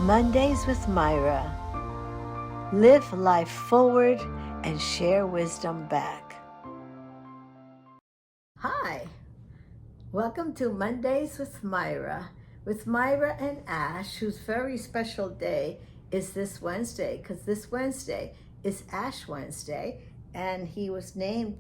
Mondays with Myra. Live life forward and share wisdom back. Hi, welcome to Mondays with Myra and Ash, whose very special day is this Wednesday, because this Wednesday is Ash Wednesday, and he was named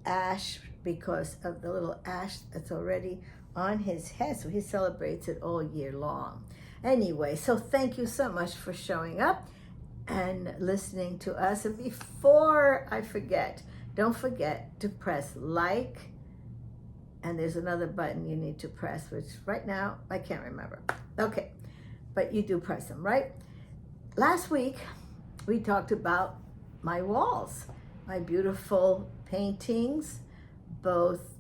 Ash because of the little ash that's already on his head, so he celebrates it all year long. Anyway, so thank you so much for showing up and listening to us. And before I forget, don't forget to press like, and there's another button you need to press, which right now I can't remember. Okay, but you do press them, right? Last week we talked about my walls, my beautiful paintings, both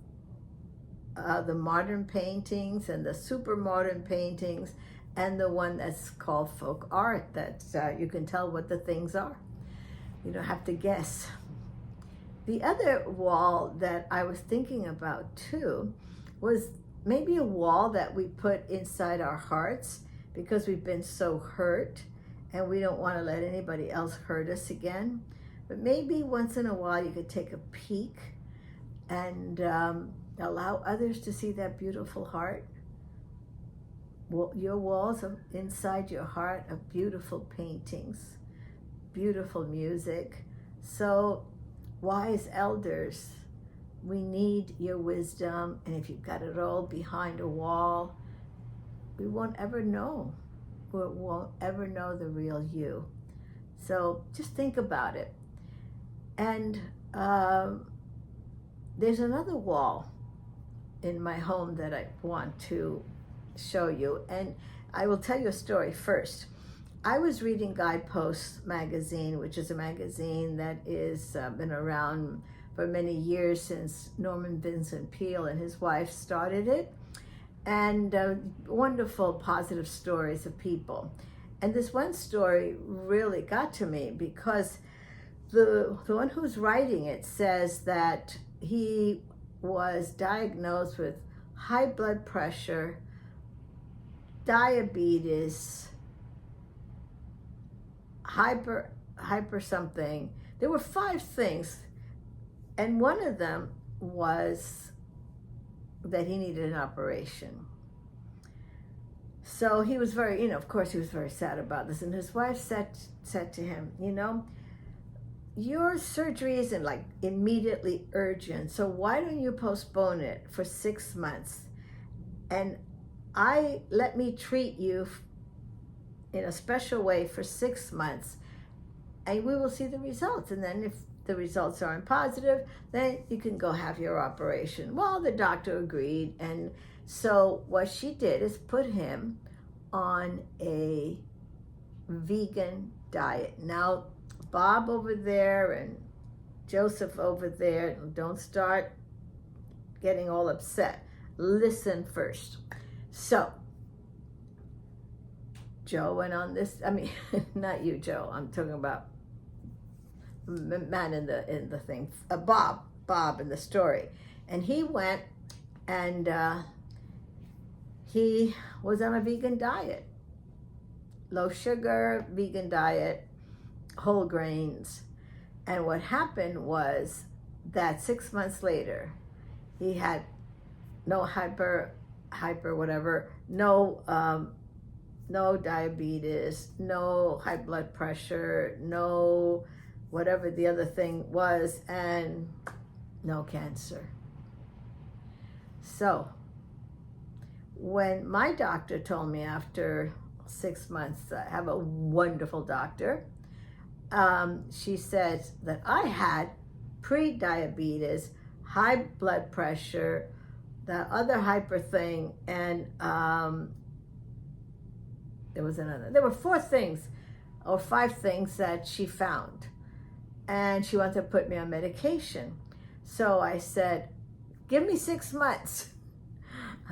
the modern paintings and the super modern paintings, and the one that's called folk art, that you can tell what the things are. You don't have to guess. The other wall that I was thinking about too was maybe a wall that we put inside our hearts because we've been so hurt and we don't want to let anybody else hurt us again. But maybe once in a while you could take a peek and allow others to see that beautiful heart. Your walls inside your heart are beautiful paintings, beautiful music. So wise elders, we need your wisdom. And if you've got it all behind a wall, we won't ever know. We won't ever know the real you. So just think about it. And there's another wall in my home that I want to show you, and I will tell you a story first. I was reading Guidepost magazine, which is a magazine that is been around for many years, since Norman Vincent Peale and his wife started it, and wonderful positive stories of people. And this one story really got to me because the one who's writing it says that he was diagnosed with high blood pressure, diabetes, hyper something. There were 5 things, and one of them was that he needed an operation. So he was very, of course he was very sad about this, and his wife said to him, your surgery isn't like immediately urgent, so why don't you postpone it for 6 months, and let me treat you in a special way for 6 months, and we will see the results. And then if the results aren't positive, then you can go have your operation. Well, the doctor agreed, and so what she did is put him on a vegan diet. Now, Bob over there and Joseph over there, don't start getting all upset. Listen first. So Joe went on this, not you, Joe, I'm talking about man in the thing, Bob in the story. And he went and he was on a vegan diet, low sugar, vegan diet, whole grains. And what happened was that 6 months later, he had no hyper whatever, no diabetes, no high blood pressure, no whatever the other thing was, and no cancer. So when my doctor told me after 6 months, I have a wonderful doctor, she said that I had pre-diabetes, high blood pressure, the other hyper thing, and there were 4 things or 5 things that she found, and she wanted to put me on medication. So I said, give me 6 months.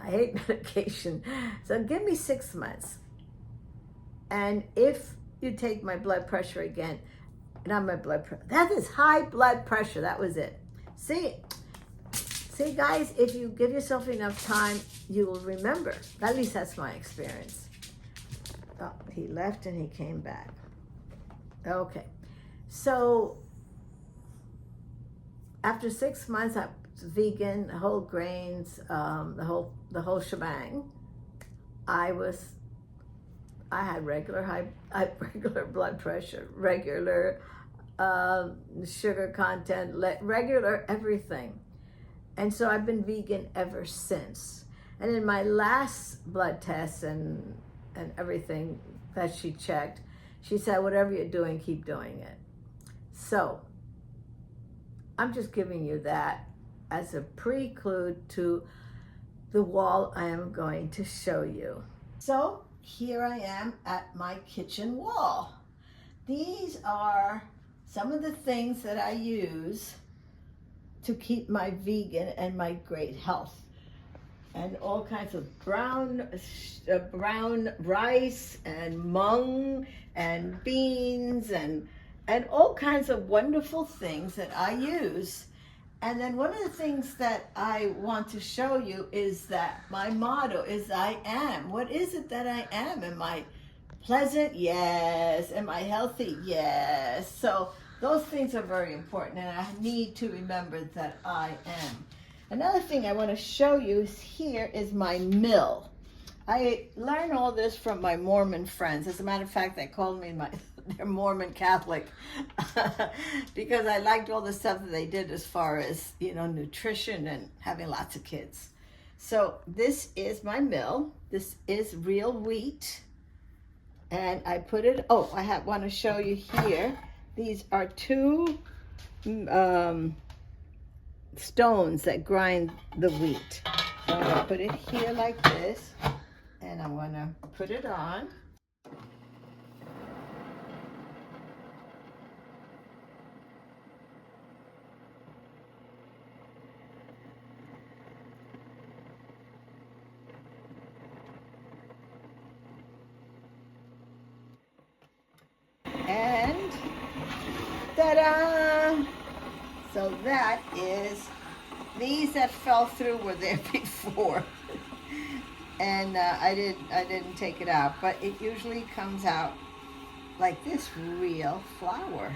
I hate medication. So give me 6 months. And if you take my blood pressure again, not my blood pressure, that is high blood pressure, that was it. See guys, if you give yourself enough time, you will remember. At least that's my experience. Oh, he left and he came back. Okay. So after 6 months, I was vegan, whole grains, the whole shebang. I had regular blood pressure, regular sugar content, regular everything. And so I've been vegan ever since. And in my last blood test and everything that she checked, she said, whatever you're doing, keep doing it. So I'm just giving you that as a prelude to the wall I am going to show you. So here I am at my kitchen wall. These are some of the things that I use to keep my vegan and my great health. And all kinds of brown rice and mung and beans and all kinds of wonderful things that I use. And then one of the things that I want to show you is that my motto is I am. What is it that I am? Am I pleasant? Yes. Am I healthy? Yes. So those things are very important, and I need to remember that I am. Another thing I want to show you here is my mill. I learned all this from my Mormon friends. As a matter of fact, they called me they're Mormon Catholic because I liked all the stuff that they did as far as, nutrition and having lots of kids. So this is my mill. This is real wheat. And I put it, I want to show you here. These are two stones that grind the wheat. So I'm going to put it here like this, and I'm going to put it on. And ta-da! So that is, these that fell through were there before. And I didn't take it out, but it usually comes out like this, real flour.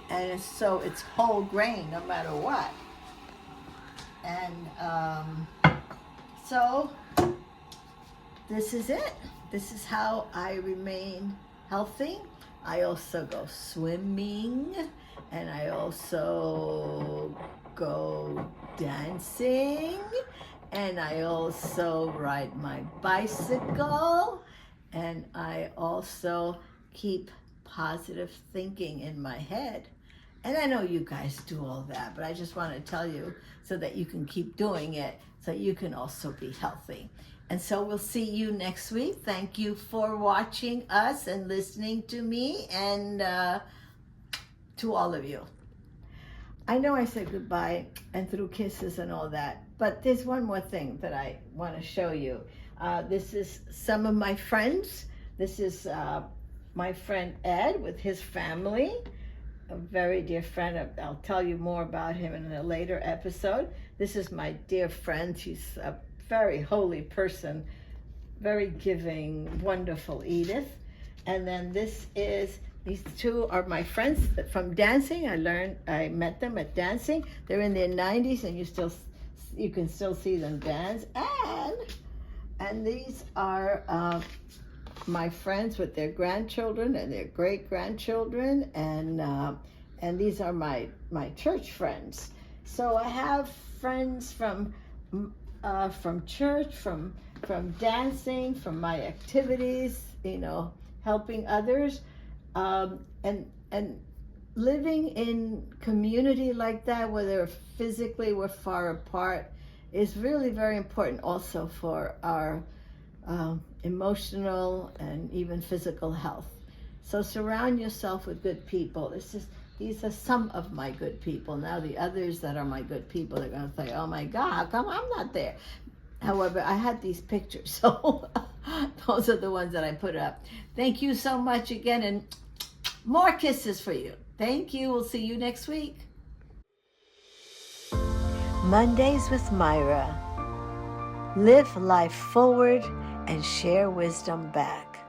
And it's whole grain no matter what. And so this is it. This is how I remain healthy. I also go swimming, and I also go dancing, and I also ride my bicycle, and I also keep positive thinking in my head. And I know you guys do all that, but I just want to tell you so that you can keep doing it, so you can also be healthy. And so we'll see you next week. Thank you for watching us and listening to me, and to all of you. I know I said goodbye and threw kisses and all that, but there's one more thing that I want to show you. This is some of my friends. This is my friend Ed with his family, a very dear friend. I'll tell you more about him in a later episode. This is my dear friend. She's a very holy person, very giving, wonderful Edith. And then these two are my friends from dancing. I met them at dancing. They're in their 90s, and you can still see them dance. And these are my friends with their grandchildren and their great grandchildren, and these are my church friends. So I have friends from church, from dancing, from my activities, helping others, and living in community like that, where physically we're far apart, is really very important also for our emotional and even physical health. So surround yourself with good people. These are some of my good people. Now the others that are my good people, they're going to say, oh my God, how come I'm not there? However, I had these pictures, so those are the ones that I put up. Thank you so much again, and more kisses for you. Thank you. We'll see you next week. Mondays with Myra. Live life forward and share wisdom back.